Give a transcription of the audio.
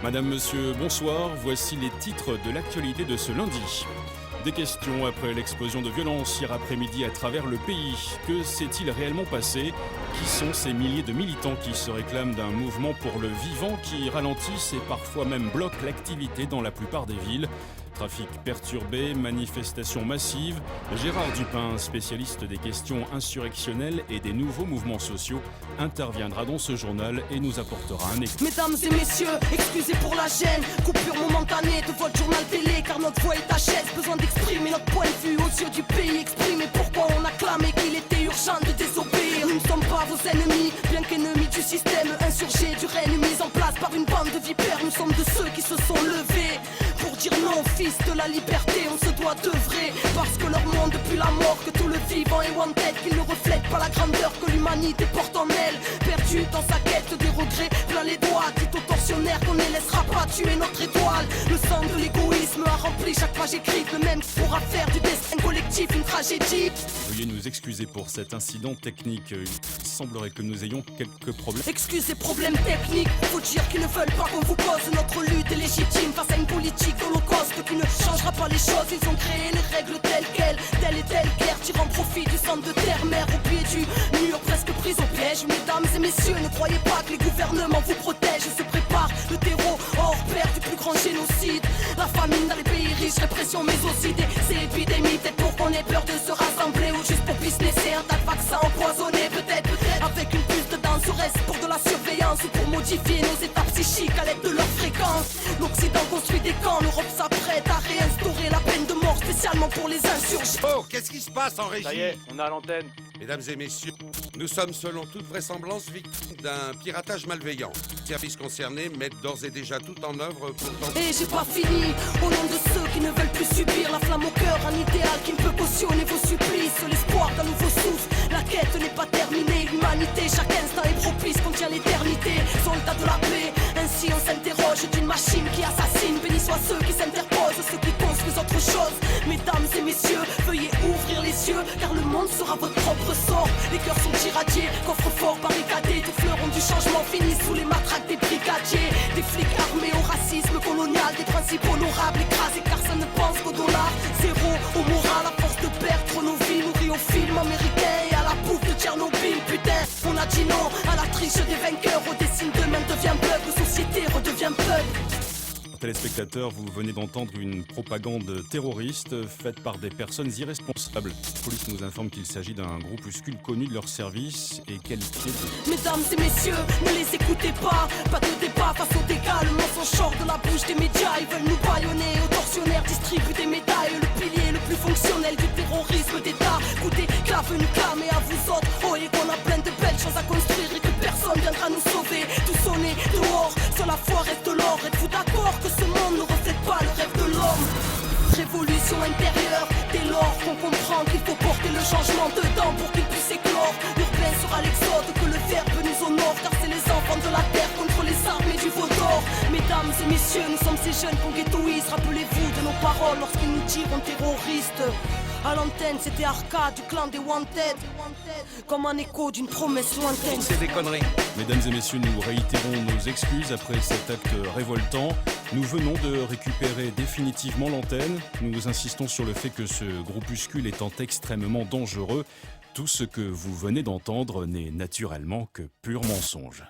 Madame, monsieur, bonsoir. Voici les titres de l'actualité de ce lundi. Des questions après l'explosion de violence hier après-midi à travers le pays. Que s'est-il réellement passé? Qui sont ces milliers de militants qui se réclament d'un mouvement pour le vivant qui ralentissent et parfois même bloquent l'activité dans la plupart des villes? Trafic perturbé, manifestations massives. Gérard Dupin, spécialiste des questions insurrectionnelles et des nouveaux mouvements sociaux, interviendra dans ce journal et nous apportera un écho. Mesdames et messieurs, excusez pour la gêne, coupure momentanée de votre journal télé, car notre voix est HS. Besoin d'exprimer notre point de vue aux yeux du pays, exprimer pourquoi on a clamé qu'il était urgent de désobéir. Nous ne sommes pas vos ennemis, bien qu'ennemis du système insurgé, du règne mis en place par une bande de vipères. Nous sommes de ceux qui se sont levés pour dire non, fils de la liberté, on se doit d'œuvrer. Parce que leur monde depuis la mort, que tout le vivant est wanted, qu'ils ne reflètent pas la grandeur que l'humanité porte en elle. Perdu dans sa quête des regrets, plein les doigts, dit aux tortionnaires qu'on ne laissera pas tuer notre étoile. Le sang de l'égoïsme a rempli chaque page écrite, le même pourra faire du destin collectif une tragédie. Veuillez nous excuser pour cet incident technique. Il semblerait que nous ayons quelques problèmes. Excusez, problèmes techniques, faut dire qu'ils ne veulent pas qu'on vous cause. Notre lutte est légitime face à une politique holocauste qui ne changera pas les choses. Ils ont créé les règles telles quelles, telle et telle guerre, tirant profit du sang de terre-mère au pied du mur, presque pris au piège. Mesdames et messieurs, ne croyez pas que les gouvernements vous protègent. Se prépare le terreau hors pair du plus grand génocide. La famine dans les pays riches, répression mais aussi des épidémies. Peut-être pour qu'on ait peur de se rassembler ou juste pour businesser un tas de vaccins empoisonnés. Peut-être avec une puce dedans, serait-ce pour de la surveillance ou pour modifier nos états psychiques à l'aide de leur fréquence. L'Occident construit des camps, l'Europe s'apprête à réinstaurer la peine de mort spécialement pour les insurgés. Oh, qu'est-ce qui se passe en régie? Ça y est, on a l'antenne. Mesdames et messieurs, nous sommes selon toute vraisemblance victimes d'un piratage malveillant. Les services concernés mettent d'ores et déjà tout en œuvre pour tenter... Et j'ai pas fini, au nom de ceux qui ne veulent plus subir la flamme au cœur, un idéal qui ne peut cautionner vos supplices, l'espoir d'un nouveau souffle. La quête n'est pas terminée, l'humanité chaque instant est propice, contient l'éternité. Soldats de la paix, ainsi on s'interroge d'une machine qui assassine. Bénis soient ceux qui s'interposent, ceux qui construisent autre chose. Mesdames et messieurs, veuillez ouvrir les yeux, car le monde sera votre propre sort. Les cœurs sont irradiés, coffres forts barricadés, des fleurons du changement finissent sous les matraques des brigadiers. Des flics armés au racisme colonial, des principes honorables écrasés car ça ne pense qu'au dollar. Zéro au moral, à force de perdre nos vies, nourris au film américain et à la bouffe de Tchernobyl. Putain, on a dit non à la triche des vainqueurs, au dessin demain devient bug, la société redevient pug. Téléspectateurs, vous venez d'entendre une propagande terroriste faite par des personnes irresponsables. La police nous informe qu'il s'agit d'un groupuscule connu de leur service et qualifié de... Mesdames et messieurs, ne les écoutez pas. Pas de débat face aux dégâts. Le mensonge sort de la bouche des médias. Ils veulent nous bâillonner. Aux tortionnaires distribuent des médailles. Le pilier le plus fonctionnel du terrorisme d'État. Écoutez, clave une clame et à vous autres. Oh, et qu'on a plein de belles choses à construire et que personne viendra nous sauver. Tout sonner dehors, seule la foi reste l'or. Êtes-vous d'accord que ce monde ne reflète pas le rêve de l'homme? Révolution intérieure, dès lors qu'on comprend qu'il faut porter le changement dedans pour qu'il puisse éclore. L'urbain sera l'exode, que le verbe nous honore, car c'est les enfants de la terre contre les armées du veau d'or. Mesdames et messieurs, nous sommes ces jeunes qu'on ghettoise. Rappelez-vous de nos paroles lorsqu'ils nous diront terroristes. À l'antenne, c'était Arca du clan des Wanted, comme un écho d'une promesse lointaine. C'est des conneries. Mesdames et messieurs, nous réitérons nos excuses après cet acte révoltant. Nous venons de récupérer définitivement l'antenne. Nous insistons sur le fait que ce groupuscule étant extrêmement dangereux, tout ce que vous venez d'entendre n'est naturellement que pur mensonge.